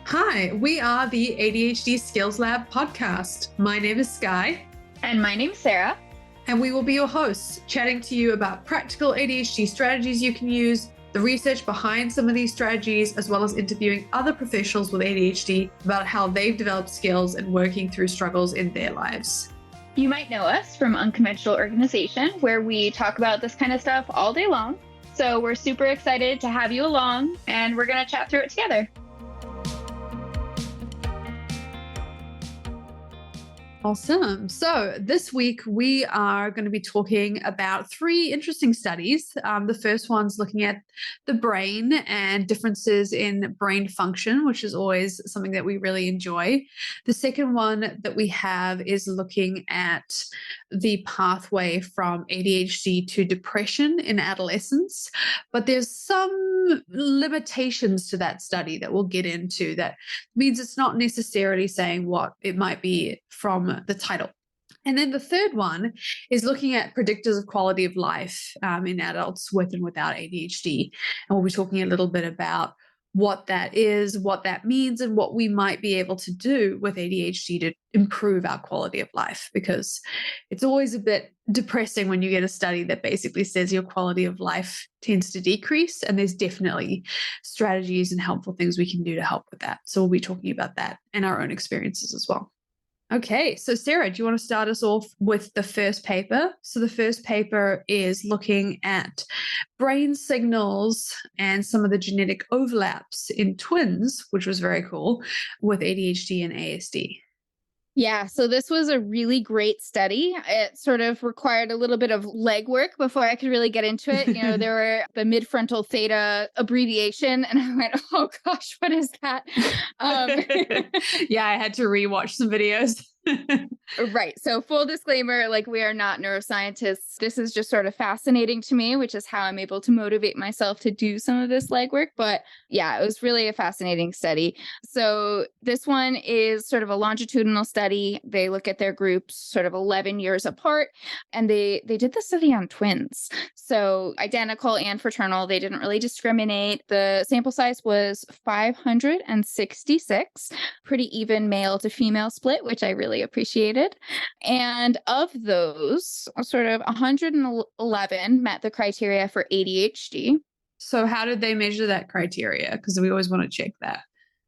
Hi, we are the ADHD Skills Lab podcast. My name is Skye. And my name's Sarah. And we will be your hosts, chatting to you about practical ADHD strategies you can use, the research behind some of these strategies, as well as interviewing other professionals with ADHD about how they've developed skills and working through struggles in their lives. You might know us from Unconventional Organization, where we talk about this kind of stuff all day long. So we're super excited to have you along, and we're going to chat through it together. Awesome. So this week we are going to be talking about three interesting studies. The first one's looking at the brain and differences in brain function, which is always something that we really enjoy. The second one that we have is looking at the pathway from ADHD to depression in adolescents. But there's some limitations to that study that we'll get into that means it's not necessarily saying what it might be from the title. And then the third one is looking at predictors of quality of life in adults with and without ADHD. And we'll be talking a little bit about what that is, what that means, and what we might be able to do with ADHD to improve our quality of life, because it's always a bit depressing when you get a study that basically says your quality of life tends to decrease, and there's definitely strategies and helpful things we can do to help with that. So we'll be talking about that and our own experiences as well. Okay, so Sarah, do you want to start us off with the first paper? So the first paper is looking at brain signals and some of the genetic overlaps in twins, which was very cool, with ADHD and ASD. Yeah, so this was a really great study. It sort of required a little bit of legwork before I could really get into it. You know, there were the midfrontal theta abbreviation, and I went, oh gosh, what is that? Yeah, I had to rewatch some videos. Right. So full disclaimer, like, we are not neuroscientists. This is just sort of fascinating to me, which is how I'm able to motivate myself to do some of this legwork. But yeah, it was really a fascinating study. So this one is sort of a longitudinal study. They look at their groups sort of 11 years apart, and they did the study on twins. So identical and fraternal, they didn't really discriminate. The sample size was 566, pretty even male to female split, which I really appreciated. And of those, sort of 111 met the criteria for ADHD. So how did they measure that criteria? Because we always want to check that.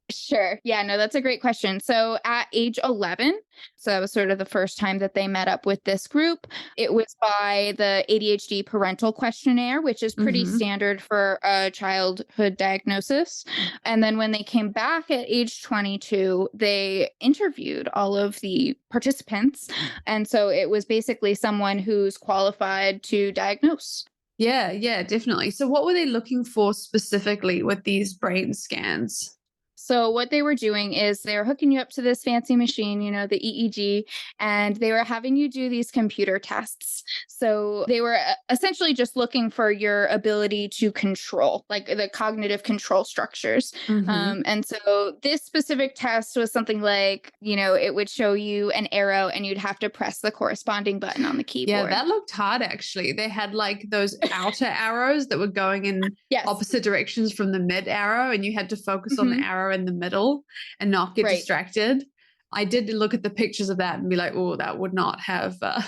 Sure. Yeah, no, that's a great question. So at age 11, so that was sort of the first time that they met up with this group, it was by the ADHD parental questionnaire, which is pretty standard for a childhood diagnosis. And then when they came back at age 22, they interviewed all of the participants. And so it was basically someone who's qualified to diagnose. Yeah, definitely. So what were they looking for specifically with these brain scans? So what they were doing is they were hooking you up to this fancy machine, you know, the EEG, and they were having you do these computer tests. So they were essentially just looking for your ability to control, like the cognitive control structures. And so this specific test was something like, you know, it would show you an arrow and you'd have to press the corresponding button on the keyboard. Yeah, that looked hard, actually. They had like those outer arrows that were going in opposite directions from the mid arrow, and you had to focus on the arrow in the middle and not get distracted. I did look at the pictures of that and be like, oh, that would not have that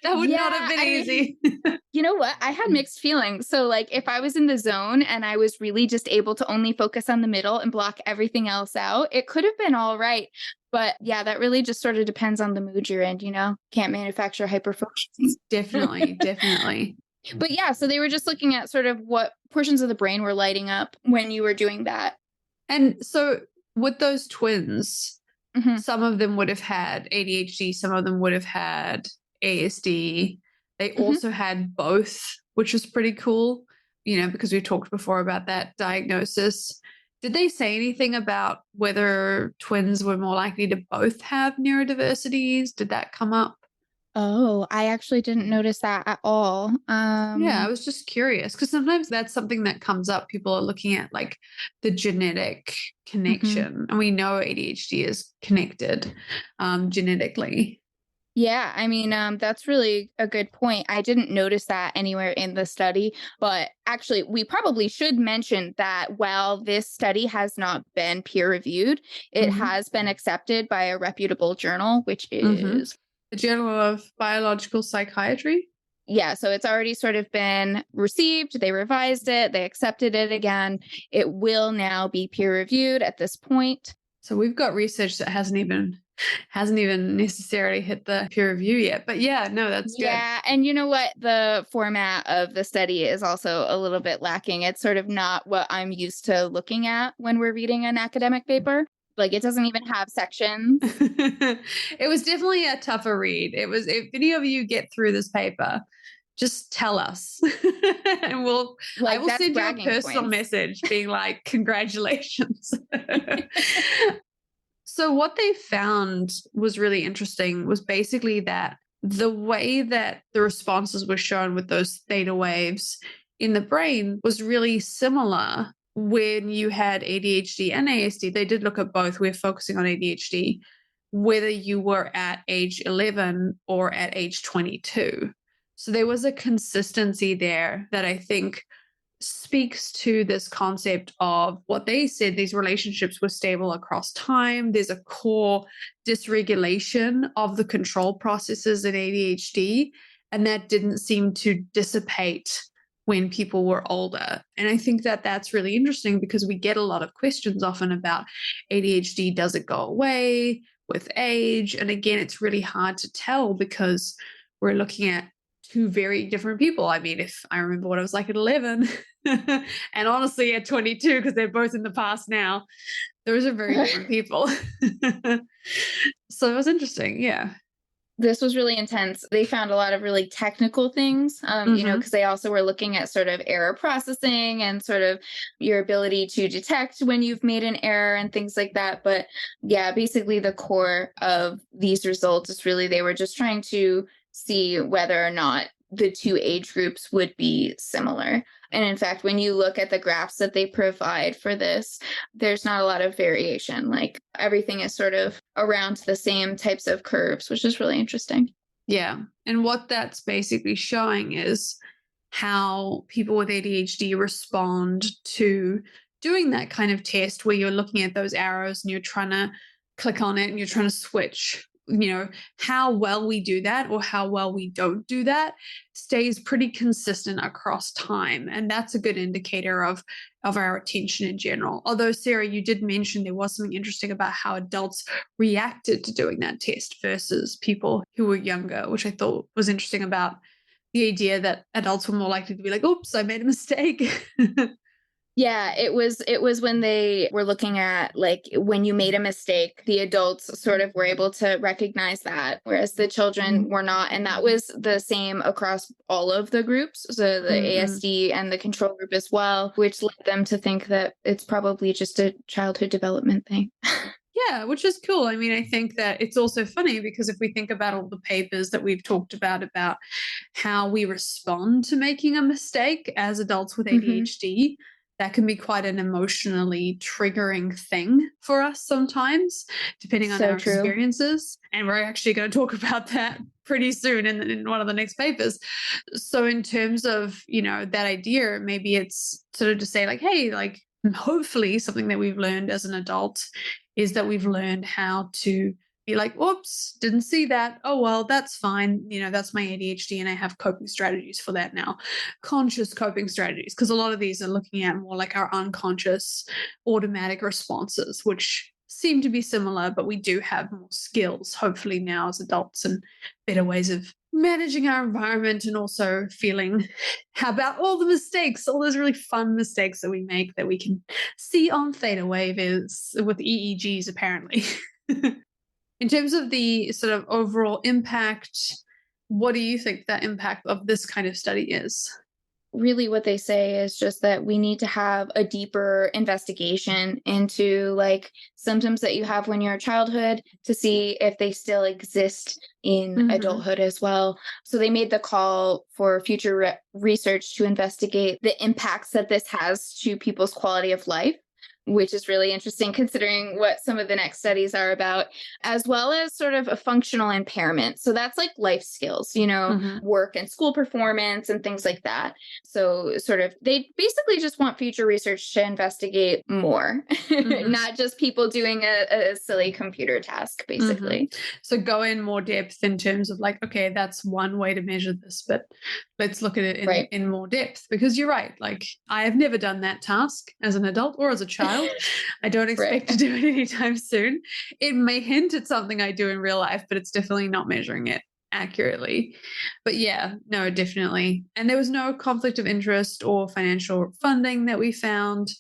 would not have been easy. You know what? I had mixed feelings. So like, if I was in the zone and I was really just able to only focus on the middle and block everything else out, it could have been all right. But yeah, that really just sort of depends on the mood you're in, you know? Can't manufacture hyperfocus. Definitely. But yeah, so they were just looking at sort of what portions of the brain were lighting up when you were doing that. And so with those twins, some of them would have had ADHD, some of them would have had ASD. They also had both, which was pretty cool, you know, because we've talked before about that diagnosis. Did they say anything about whether twins were more likely to both have neurodiversities? Did that come up? Oh, I actually didn't notice that at all. Yeah, I was just curious because sometimes that's something that comes up. People are looking at like the genetic connection, and we know ADHD is connected genetically. Yeah, I mean, that's really a good point. I didn't notice that anywhere in the study, but actually, we probably should mention that while this study has not been peer reviewed, it Mm-hmm. has been accepted by a reputable journal, which Mm-hmm. is, The Journal of Biological Psychiatry. yeah, so it's already sort of been received. They revised it, they accepted it again. It will now be peer reviewed at this point. So we've got research that hasn't even necessarily hit the peer review yet. But yeah, no, that's good. Yeah, and you know what? The format of the study is also a little bit lacking. It's sort of not what I'm used to looking at when we're reading an academic paper. Like, it doesn't even have sections. It was definitely a tougher read. It was, if any of you get through this paper, just tell us. And I Like, will that's send you a bragging personal points. message being like, congratulations. So what they found was really interesting was basically that the way that the responses were shown with those theta waves in the brain was really similar when you had ADHD and ASD. They did look at both. We're focusing on ADHD, whether you were at age 11 or at age 22. So there was a consistency there that I think speaks to this concept of what they said these relationships were stable across time. There's a core dysregulation of the control processes in ADHD, and that didn't seem to dissipate when people were older. And I think that that's really interesting because we get a lot of questions often about ADHD. Does it go away with age? And again, it's really hard to tell because we're looking at two very different people. I mean, if I remember what I was like at 11 and honestly at 22, because they're both in the past now, those are very different people. So it was interesting. Yeah. This was really intense. They found a lot of really technical things, because they also were looking at sort of error processing and sort of your ability to detect when you've made an error and things like that. But yeah, basically the core of these results is really they were just trying to see whether or not the two age groups would be similar. And in fact, when you look at the graphs that they provide for this, there's not a lot of variation. Like, everything is sort of around the same types of curves, which is really interesting. Yeah. And what that's basically showing is how people with ADHD respond to doing that kind of test where you're looking at those arrows and you're trying to click on it and you're trying to switch. How well we do that or how well we don't do that stays pretty consistent across time. And that's a good indicator of our attention in general. Although, Sarah, you did mention there was something interesting about how adults reacted to doing that test versus people who were younger, which I thought was interesting about the idea that adults were more likely to be like, oops, I made a mistake. Yeah, it was when they were looking at, like, when you made a mistake, the adults sort of were able to recognize that, whereas the children were not. And that was the same across all of the groups, so the ASD and the control group as well, which led them to think that it's probably just a childhood development thing. Yeah, which is cool. I mean, I think that it's also funny because if we think about all the papers that we've talked about how we respond to making a mistake as adults with ADHD, that can be quite an emotionally triggering thing for us sometimes, depending on So our true. experiences. And we're actually going to talk about that pretty soon in one of the next papers. So in terms of, that idea, maybe it's sort of to say like, hey, like, hopefully something that we've learned as an adult is that we've learned how to be like, whoops, didn't see that. Oh, well, that's fine. That's my ADHD and I have coping strategies for that now. Conscious coping strategies, because a lot of these are looking at more like our unconscious automatic responses, which seem to be similar, but we do have more skills, hopefully now as adults, and better ways of managing our environment and also feeling how about all the mistakes, all those really fun mistakes that we make that we can see on theta wave is with EEGs apparently. In terms of the sort of overall impact, what do you think the impact of this kind of study is? Really, what they say is just that we need to have a deeper investigation into, like, symptoms that you have when you're a childhood to see if they still exist in adulthood as well. So they made the call for future research to investigate the impacts that this has to people's quality of life. which is really interesting considering what some of the next studies are about, as well as sort of a functional impairment. So that's like life skills, work and school performance and things like that. So sort of, they basically just want future research to investigate more, not just people doing a silly computer task, basically. So go in more depth in terms of like, okay, that's one way to measure this, but let's look at it in more depth, because you're right. Like, I have never done that task as an adult or as a child. I don't expect to do it anytime soon. It may hint at something I do in real life, but it's definitely not measuring it accurately. But yeah, no, definitely. And there was no conflict of interest or financial funding that we found.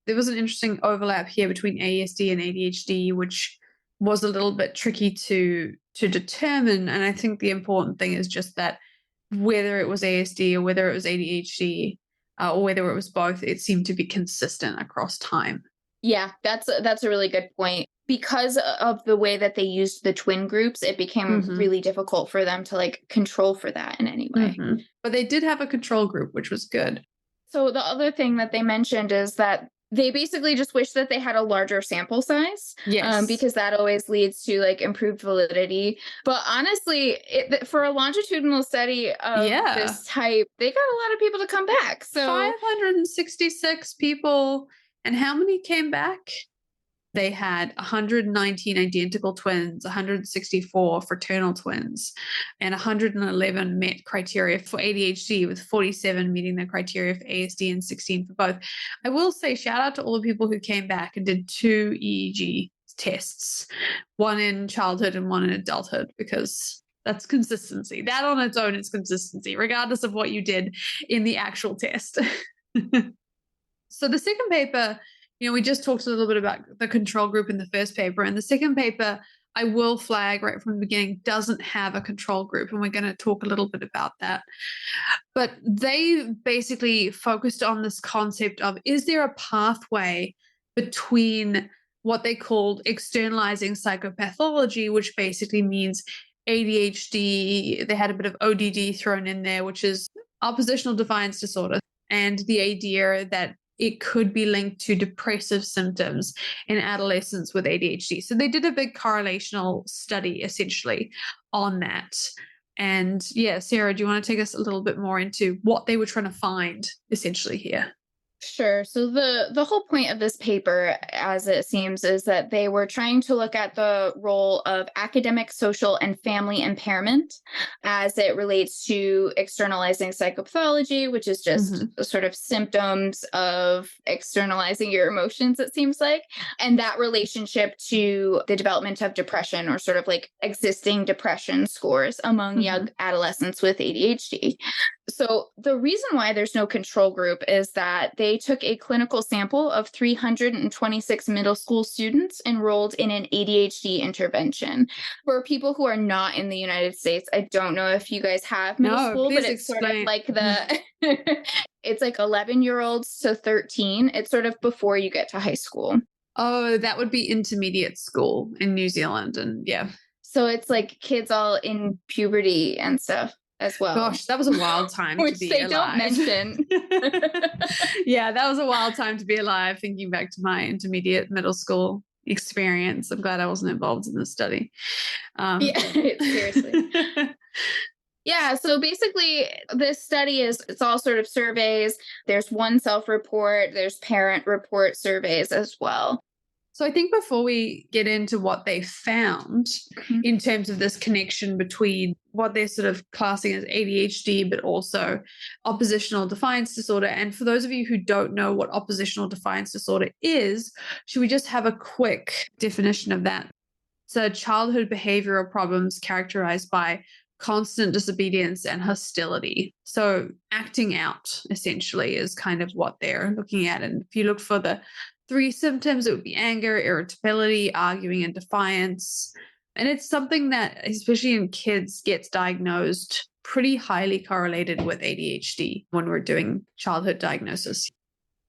There was an interesting overlap here between ASD and ADHD, which was a little bit tricky to determine. And I think the important thing is just that whether it was ASD or whether it was ADHD or whether it was both, it seemed to be consistent across time. Yeah, that's a really good point. Because of the way that they used the twin groups, it became really difficult for them to like control for that in any way. But they did have a control group, which was good. So the other thing that they mentioned is that they basically just wish that they had a larger sample size, because that always leads to like improved validity. But honestly, for a longitudinal study of this type, they got a lot of people to come back. So 566 people. And how many came back? They had 119 identical twins, 164 fraternal twins, and 111 met criteria for ADHD, with 47 meeting the criteria for ASD and 16 for both. I will say shout out to all the people who came back and did 2 EEG tests, one in childhood and one in adulthood, because that's consistency. That on its own is consistency, regardless of what you did in the actual test. So the second paper, we just talked a little bit about the control group in the first paper, and the second paper, I will flag right from the beginning, doesn't have a control group, and we're going to talk a little bit about that. But they basically focused on this concept of, is there a pathway between what they called externalizing psychopathology, which basically means ADHD, they had a bit of ODD thrown in there, which is oppositional defiance disorder, and the idea that it could be linked to depressive symptoms in adolescents with ADHD. So they did a big correlational study essentially on that. And yeah, Sarah, do you want to take us a little bit more into what they were trying to find essentially here? Sure. So the whole point of this paper, as it seems, is that they were trying to look at the role of academic, social, and family impairment as it relates to externalizing psychopathology, which is just sort of symptoms of externalizing your emotions, it seems like, and that relationship to the development of depression, or sort of like existing depression scores among young adolescents with ADHD. So the reason why there's no control group is that they took a clinical sample of 326 middle school students enrolled in an ADHD intervention. For people who are not in the United States, I don't know if you guys have middle school, but it's sort of like it's like 11-year-olds to 13. It's sort of before you get to high school. Oh, that would be intermediate school in New Zealand. And yeah. So it's like kids all in puberty and stuff as well. Gosh, that was a wild time to be alive. Which they don't mention. Yeah, that was a wild time to be alive, thinking back to my intermediate middle school experience. I'm glad I wasn't involved in this study. Yeah, seriously. Yeah, so basically this study it's all sort of surveys. There's one self-report, there's parent report surveys as well. So I think before we get into what they found in terms of this connection between what they're sort of classing as ADHD, but also oppositional defiance disorder. And for those of you who don't know what oppositional defiance disorder is, should we just have a quick definition of that? So childhood behavioral problems characterized by constant disobedience and hostility. So acting out essentially is kind of what they're looking at. And if you look for the 3 symptoms, it would be anger, irritability, arguing, and defiance. And it's something that, especially in kids, gets diagnosed pretty highly correlated with ADHD when we're doing childhood diagnosis.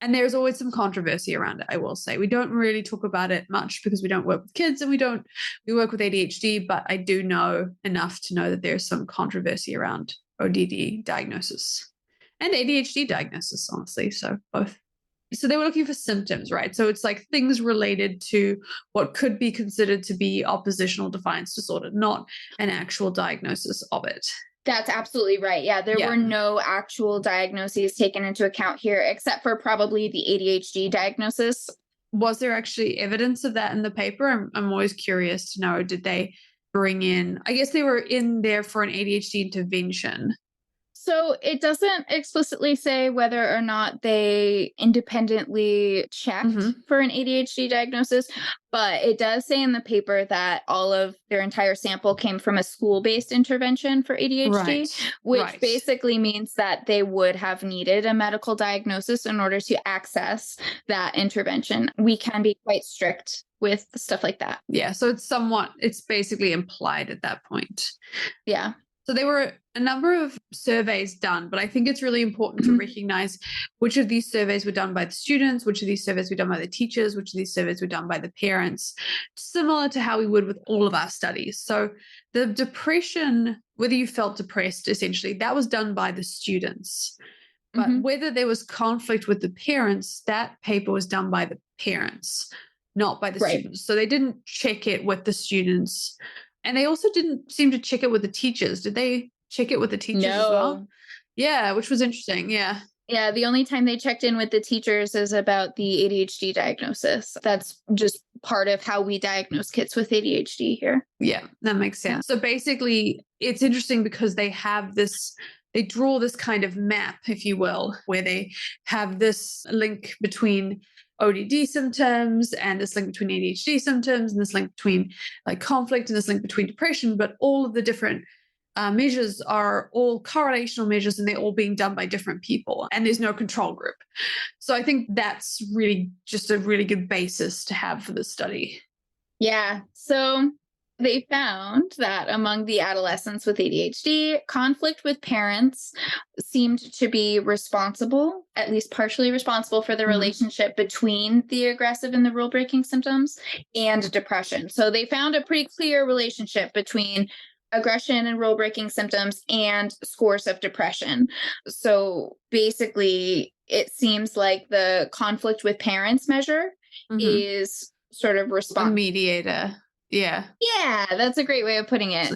And there's always some controversy around it, I will say. We don't really talk about it much because we don't work with kids and we work with ADHD, but I do know enough to know that there's some controversy around ODD diagnosis and ADHD diagnosis, honestly. So both. So they were looking for symptoms, right? So it's like things related to what could be considered to be oppositional defiance disorder, not an actual diagnosis of it. That's absolutely right. Yeah, there were no actual diagnoses taken into account here, except for probably the ADHD diagnosis. Was there actually evidence of that in the paper? I'm always curious to know, did they bring in, I guess they were in there for an ADHD intervention. So it doesn't explicitly say whether or not they independently checked for an ADHD diagnosis, but it does say in the paper that all of their entire sample came from a school-based intervention for ADHD, which basically means that they would have needed a medical diagnosis in order to access that intervention. We can be quite strict with stuff like that. Yeah, so it's basically implied at that point. Yeah. So there were a number of surveys done, but I think it's really important to recognize which of these surveys were done by the students, which of these surveys were done by the teachers, which of these surveys were done by the parents, similar to how we would with all of our studies. So the depression, whether you felt depressed, essentially, that was done by the students. But whether there was conflict with the parents, that paper was done by the parents, not by the students. So they didn't check it with the students. And they also didn't seem to check it with the teachers. Did they check it with the teachers as well? Yeah, which was interesting. Yeah. Yeah, the only time they checked in with the teachers is about the ADHD diagnosis. That's just part of how we diagnose kids with ADHD here. Yeah, that makes sense. So basically, it's interesting because they draw this kind of map, if you will, where they have this link between ODD symptoms and this link between ADHD symptoms and this link between like conflict and this link between depression, but all of the different measures are all correlational measures and they're all being done by different people and there's no control group. So I think that's really just a really good basis to have for this study. Yeah. So they found that among the adolescents with ADHD, conflict with parents seemed to be responsible, at least partially responsible, for the relationship between the aggressive and the rule-breaking symptoms and depression. So they found a pretty clear relationship between aggression and rule-breaking symptoms and scores of depression. So basically, it seems like the conflict with parents measure is sort of a mediator. Yeah. Yeah, that's a great way of putting it.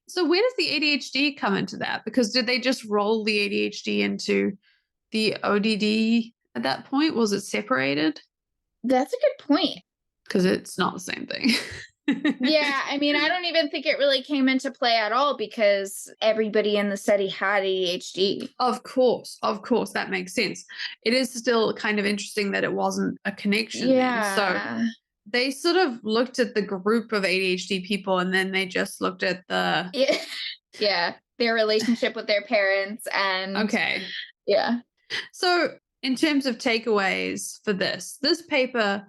So where does the ADHD come into that? Because did they just roll the ADHD into the ODD at that point? Was it separated? That's a good point. Because it's not the same thing. Yeah, I mean, I don't even think it really came into play at all because everybody in the study had ADHD. Of course, that makes sense. It is still kind of interesting that it wasn't a connection. Yeah. Then. So they sort of looked at the group of ADHD people and then they just looked at the... Yeah, their relationship with their parents and... Okay. Yeah. So in terms of takeaways for this paper,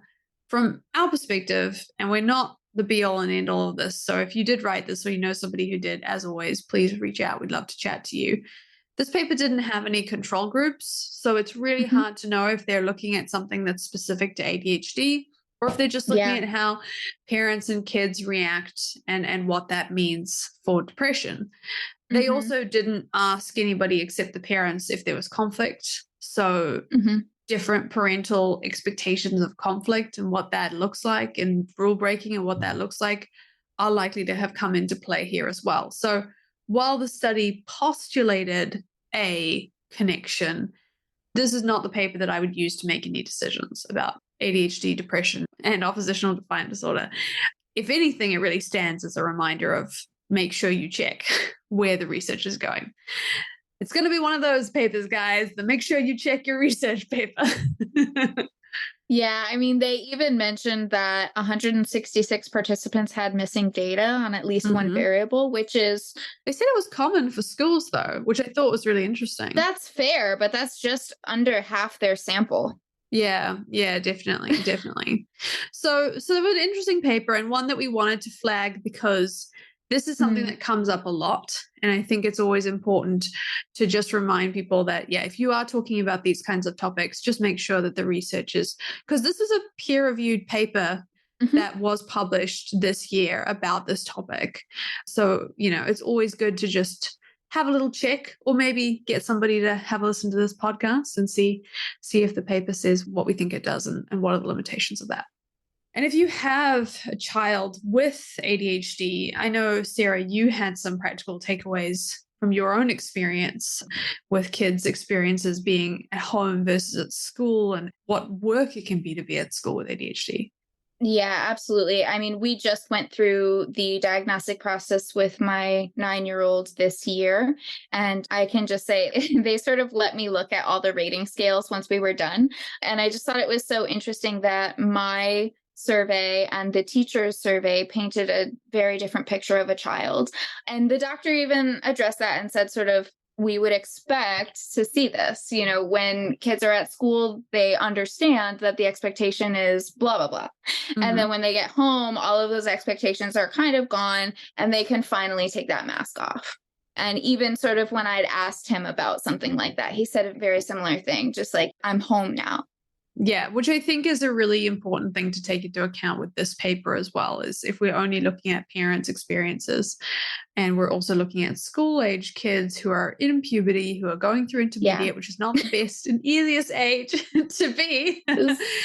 from our perspective, and we're not the be-all and end-all of this, so if you did write this or you know somebody who did, as always, please reach out. We'd love to chat to you. This paper didn't have any control groups, so it's really hard to know if they're looking at something that's specific to ADHD or if they're just looking at how parents and kids react and what that means for depression. They also didn't ask anybody except the parents if there was conflict. So different parental expectations of conflict and what that looks like and rule breaking and what that looks like are likely to have come into play here as well. So while the study postulated a connection, this is not the paper that I would use to make any decisions about ADHD, depression, and oppositional defiant disorder. If anything, it really stands as a reminder of make sure you check where the research is going. It's going to be one of those papers, guys, that make sure you check your research paper. Yeah, I mean, they even mentioned that 166 participants had missing data on at least one variable, which is... They said it was common for schools, though, which I thought was really interesting. That's fair, but that's just under half their sample. Yeah, definitely. So it was an interesting paper and one that we wanted to flag because this is something that comes up a lot. And I think it's always important to just remind people that, if you are talking about these kinds of topics, just make sure that the research is, because this is a peer-reviewed paper that was published this year about this topic. So, it's always good to just have a little check, or maybe get somebody to have a listen to this podcast and see if the paper says what we think it does and what are the limitations of that. And if you have a child with ADHD, I know, Sarah, you had some practical takeaways from your own experience with kids' experiences being at home versus at school, and what work it can be to be at school with ADHD. Yeah, absolutely. I mean, we just went through the diagnostic process with my 9-year-old this year. And I can just say they sort of let me look at all the rating scales once we were done. And I just thought it was so interesting that my survey and the teacher's survey painted a very different picture of a child. And the doctor even addressed that and said, sort of, we would expect to see this. You know, when kids are at school, they understand that the expectation is blah, blah, blah. Mm-hmm. And then when they get home, all of those expectations are kind of gone and they can finally take that mask off. And even sort of when I'd asked him about something like that, he said a very similar thing, just like, I'm home now. Yeah, which I think is a really important thing to take into account with this paper as well, is if we're only looking at parents' experiences and we're also looking at school-age kids who are in puberty, who are going through intermediate, which is not the best and easiest age to be,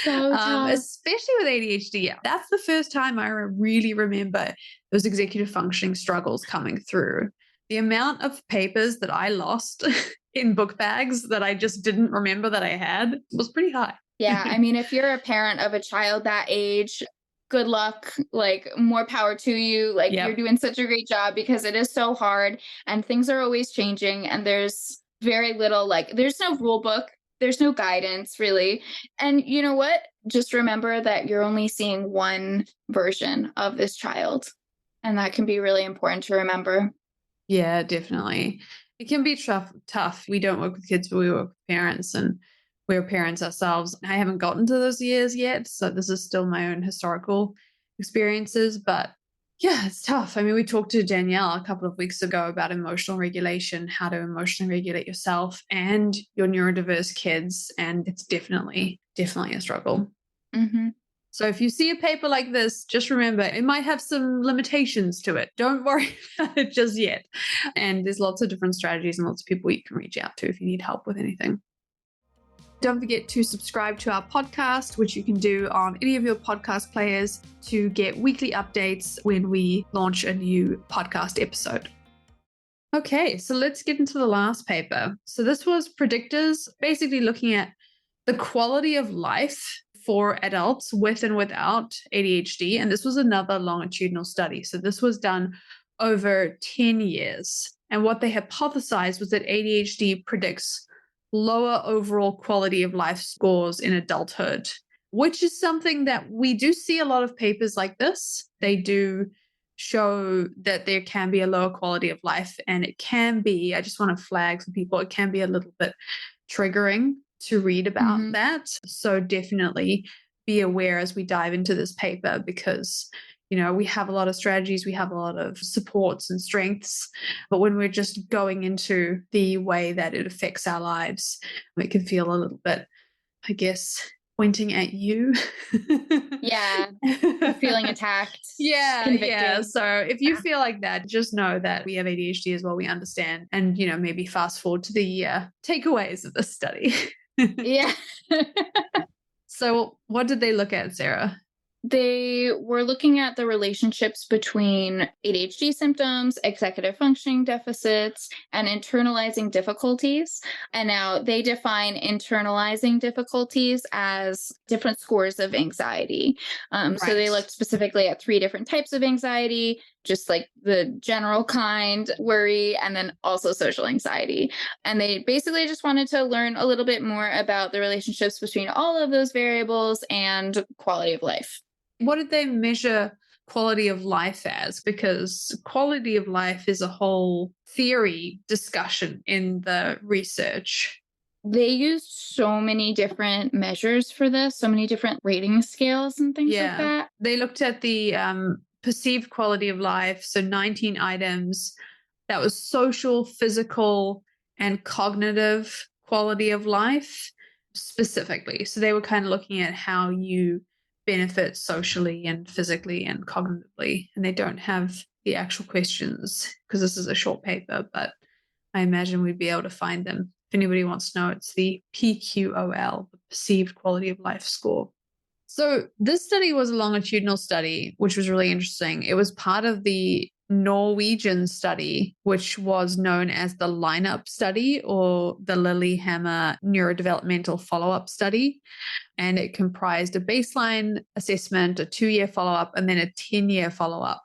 so especially with ADHD. That's the first time I really remember those executive functioning struggles coming through. The amount of papers that I lost in book bags that I just didn't remember that I had was pretty high. Yeah, I mean, if you're a parent of a child that age, good luck, like more power to you. Like You're doing such a great job, because it is so hard and things are always changing and there's very little, like there's no rule book, there's no guidance really. And you know what? Just remember that you're only seeing one version of this child. And that can be really important to remember. Yeah, definitely. It can be tough. We don't work with kids, but we work with parents, and we're parents ourselves. I haven't gotten to those years yet, so this is still my own historical experiences. But yeah, it's tough. I mean, we talked to Danielle a couple of weeks ago about emotional regulation, how to emotionally regulate yourself and your neurodiverse kids, and it's definitely a struggle. Mm-hmm. So if you see a paper like this, just remember it might have some limitations to it. Don't worry about it just yet. And there's lots of different strategies and lots of people you can reach out to if you need help with anything. Don't forget to subscribe to our podcast, which you can do on any of your podcast players to get weekly updates when we launch a new podcast episode. Okay, so let's get into the last paper. So this was Predictors, basically looking at the quality of life for adults with and without ADHD. And this was another longitudinal study. So this was done over 10 years. And what they hypothesized was that ADHD predicts lower overall quality of life scores in adulthood, which is something that we do see a lot of papers like this. They do show that there can be a lower quality of life, and it can be, I just want to flag for people, it can be a little bit triggering to read about that. So definitely be aware as we dive into this paper, because we have a lot of strategies, we have a lot of supports and strengths, but when we're just going into the way that it affects our lives, it can feel a little bit, I guess, pointing at you. Yeah. Feeling attacked. Yeah. So if you feel like that, just know that we have ADHD as well. We understand. And, maybe fast forward to the takeaways of this study. Yeah. So what did they look at, Sarah? They were looking at the relationships between ADHD symptoms, executive functioning deficits, and internalizing difficulties. And now they define internalizing difficulties as different scores of anxiety. So they looked specifically at 3 different types of anxiety, just like the general kind, worry, and then also social anxiety. And they basically just wanted to learn a little bit more about the relationships between all of those variables and quality of life. What did they measure quality of life as? Because quality of life is a whole theory discussion in the research. They used so many different measures for this, so many different rating scales and things like that. They looked at the perceived quality of life, so 19 items. That was social, physical, and cognitive quality of life specifically. So they were kind of looking at how you benefit socially and physically and cognitively. And they don't have the actual questions because this is a short paper, but I imagine we'd be able to find them. If anybody wants to know, it's the PQOL, the Perceived Quality of Life Score. So this study was a longitudinal study, which was really interesting. It was part of the Norwegian study, which was known as the lineup study or the Lillehammer neurodevelopmental follow-up study. And it comprised a baseline assessment, a 2-year follow-up, and then a 10-year follow-up.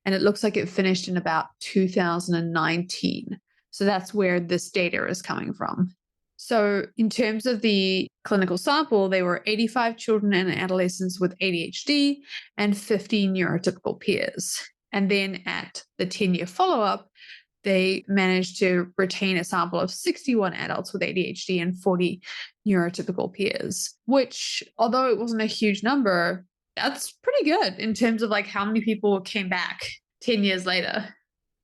And it looks like it finished in about 2019. So that's where this data is coming from. So in terms of the clinical sample, they were 85 children and adolescents with ADHD and 50 neurotypical peers. And then at the 10-year follow-up, they managed to retain a sample of 61 adults with ADHD and 40 neurotypical peers, which, although it wasn't a huge number, that's pretty good in terms of like how many people came back 10 years later.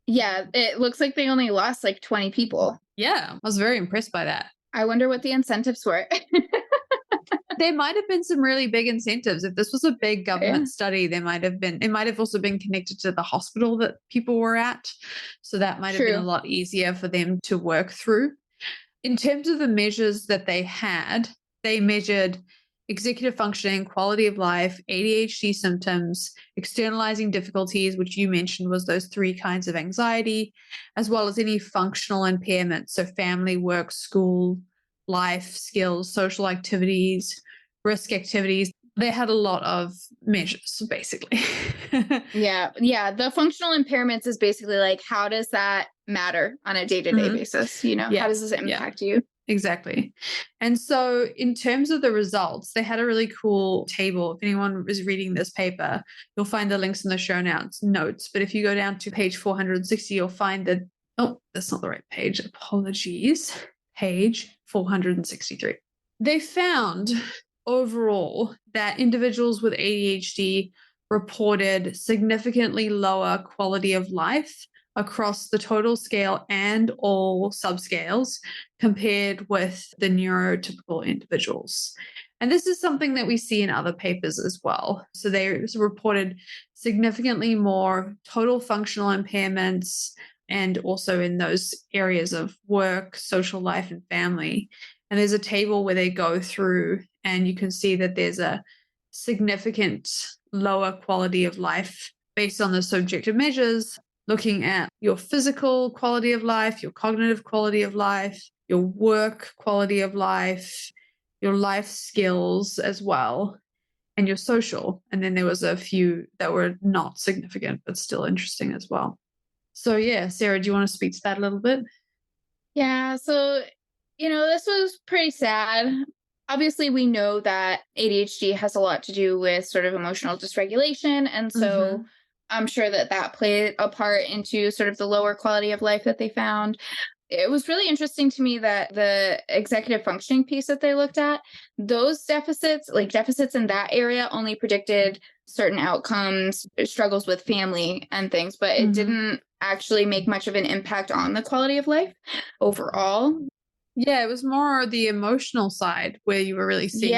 Yeah, it looks like they only lost like 20 people. Yeah, I was very impressed by that. I wonder what the incentives were. There might have been some really big incentives. If this was a big government study, it might have also been connected to the hospital that people were at. So that might have been a lot easier for them to work through. In terms of the measures that they had, they measured executive functioning, quality of life, ADHD symptoms, externalizing difficulties, which you mentioned was those 3 kinds of anxiety, as well as any functional impairments. So family, work, school, life, skills, social activities, risk activities. They had a lot of measures, basically. Yeah. The functional impairments is basically like, how does that matter on a day-to-day basis? How does this impact you? Exactly. And so in terms of the results, they had a really cool table. If anyone is reading this paper, you'll find the links in the show notes. But if you go down to page 460, you'll find that, oh, that's not the right page. Apologies. Page 463. They found overall that individuals with ADHD reported significantly lower quality of life across the total scale and all subscales compared with the neurotypical individuals. And this is something that we see in other papers as well. So they reported significantly more total functional impairments and also in those areas of work, social life, and family. And there's a table where they go through and you can see that there's a significant lower quality of life based on the subjective measures, looking at your physical quality of life, your cognitive quality of life, your work quality of life, your life skills as well, and your social. And then there was a few that were not significant, but still interesting as well. So yeah, Sarah, do you want to speak to that a little bit? Yeah. So, this was pretty sad. Obviously, we know that ADHD has a lot to do with sort of emotional dysregulation. And so I'm sure that played a part into sort of the lower quality of life that they found. It was really interesting to me that the executive functioning piece that they looked at, those deficits in that area only predicted certain outcomes, struggles with family and things, but it didn't actually make much of an impact on the quality of life overall. Yeah, it was more the emotional side where you were really seeing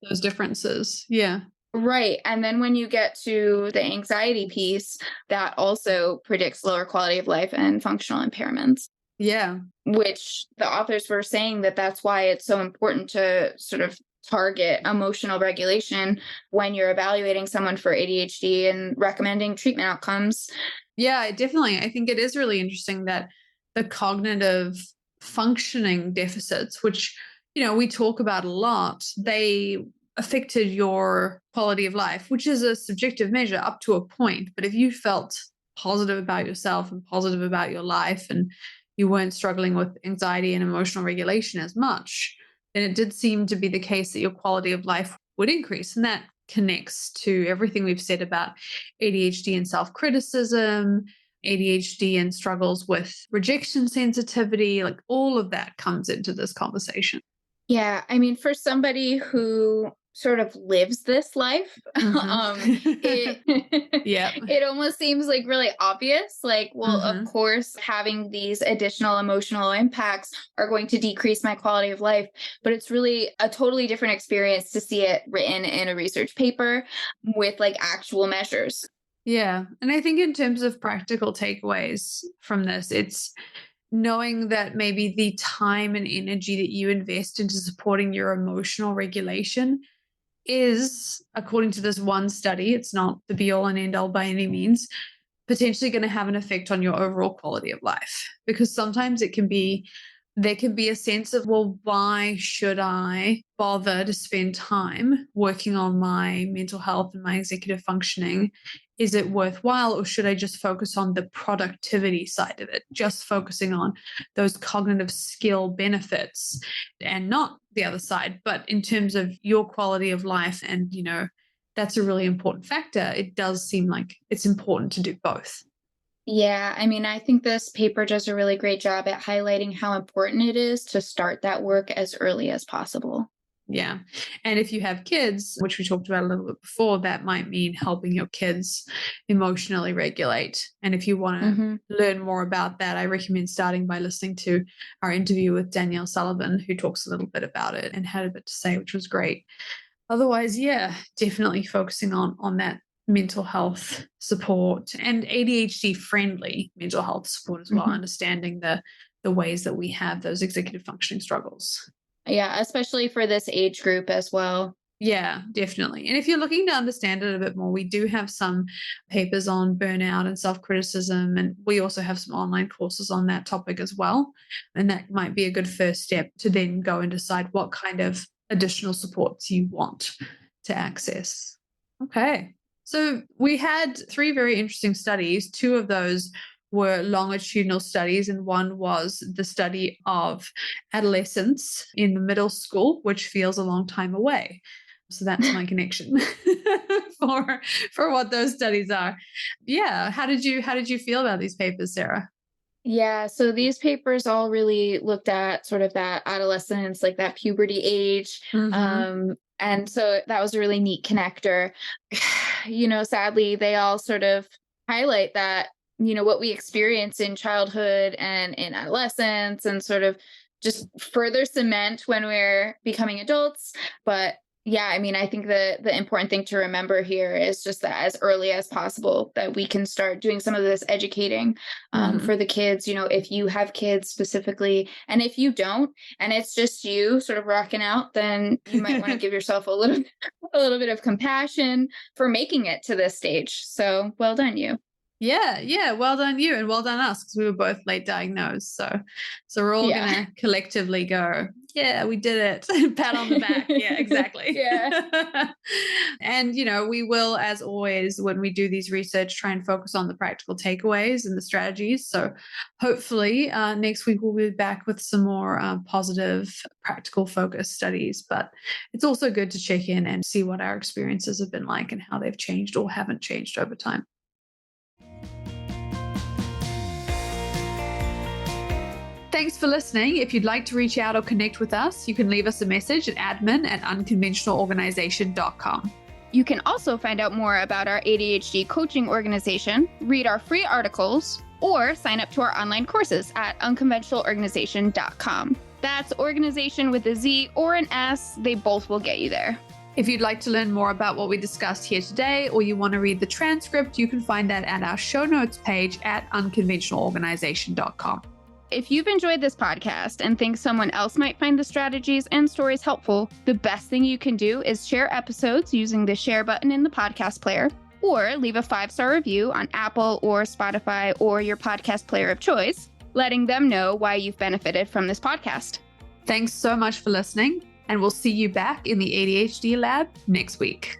those differences. Yeah. Right. And then when you get to the anxiety piece, that also predicts lower quality of life and functional impairments. Yeah. Which the authors were saying that's why it's so important to sort of target emotional regulation when you're evaluating someone for ADHD and recommending treatment outcomes. Yeah, definitely. I think it is really interesting that the cognitive functioning deficits, which, we talk about a lot, they affected your quality of life, which is a subjective measure up to a point. But if you felt positive about yourself and positive about your life and you weren't struggling with anxiety and emotional regulation as much, then it did seem to be the case that your quality of life would increase. And that connects to everything we've said about ADHD and self-criticism, ADHD and struggles with rejection sensitivity, like all of that comes into this conversation. Yeah. I mean, for somebody who sort of lives this life, it almost seems like really obvious. Like, well, of course, having these additional emotional impacts are going to decrease my quality of life, but it's really a totally different experience to see it written in a research paper with like actual measures. Yeah. And I think in terms of practical takeaways from this, it's knowing that maybe the time and energy that you invest into supporting your emotional regulation is, according to this one study, it's not the be all and end all by any means, potentially going to have an effect on your overall quality of life. Because sometimes there can be a sense of, well, why should I bother to spend time working on my mental health and my executive functioning? Is it worthwhile, or should I just focus on the productivity side of it, just focusing on those cognitive skill benefits and not the other side? But in terms of your quality of life, and, that's a really important factor. It does seem like it's important to do both. Yeah, I mean, I think this paper does a really great job at highlighting how important it is to start that work as early as possible. Yeah. And if you have kids, which we talked about a little bit before, that might mean helping your kids emotionally regulate. And if you want to learn more about that, I recommend starting by listening to our interview with Danielle Sullivan, who talks a little bit about it and had a bit to say, which was great. Otherwise, yeah, definitely focusing on that mental health support and ADHD friendly mental health support as well, understanding the ways that we have those executive functioning struggles. Yeah, especially for this age group as well. Yeah, definitely. And if you're looking to understand it a bit more, we do have some papers on burnout and self-criticism, and we also have some online courses on that topic as well. And that might be a good first step to then go and decide what kind of additional supports you want to access. Okay. So we had 3 very interesting studies. 2 of those were longitudinal studies, and one was the study of adolescents in the middle school, which feels a long time away. So that's my connection for what those studies are. Yeah. How did you feel about these papers, Sarah? Yeah, so these papers all really looked at sort of that adolescence, like that puberty age. And so that was a really neat connector. Sadly, they all sort of highlight that, what we experience in childhood and in adolescence, and sort of just further cement when we're becoming adults. But yeah, I mean, I think the important thing to remember here is just that as early as possible, that we can start doing some of this educating for the kids, if you have kids specifically. And if you don't, and it's just you sort of rocking out, then you might want to give yourself a little bit of compassion for making it to this stage. So well done, you. Yeah. Well done you, and well done us, because we were both late diagnosed. So we're all going to collectively go, yeah, we did it. Pat on the back. Yeah, exactly. Yeah. And, we will, as always, when we do these research, try and focus on the practical takeaways and the strategies. So hopefully next week we'll be back with some more positive, practical focus studies. But it's also good to check in and see what our experiences have been like and how they've changed or haven't changed over time. Thanks for listening. If you'd like to reach out or connect with us, you can leave us a message at admin@unconventionalorganization.com. You can also find out more about our ADHD coaching organization, read our free articles, or sign up to our online courses at unconventionalorganization.com. That's organization with a Z or an S. They both will get you there. If you'd like to learn more about what we discussed here today, or you want to read the transcript, you can find that at our show notes page at unconventionalorganization.com. If you've enjoyed this podcast and think someone else might find the strategies and stories helpful, the best thing you can do is share episodes using the share button in the podcast player, or leave a 5-star review on Apple or Spotify or your podcast player of choice, letting them know why you've benefited from this podcast. Thanks so much for listening, and we'll see you back in the ADHD lab next week.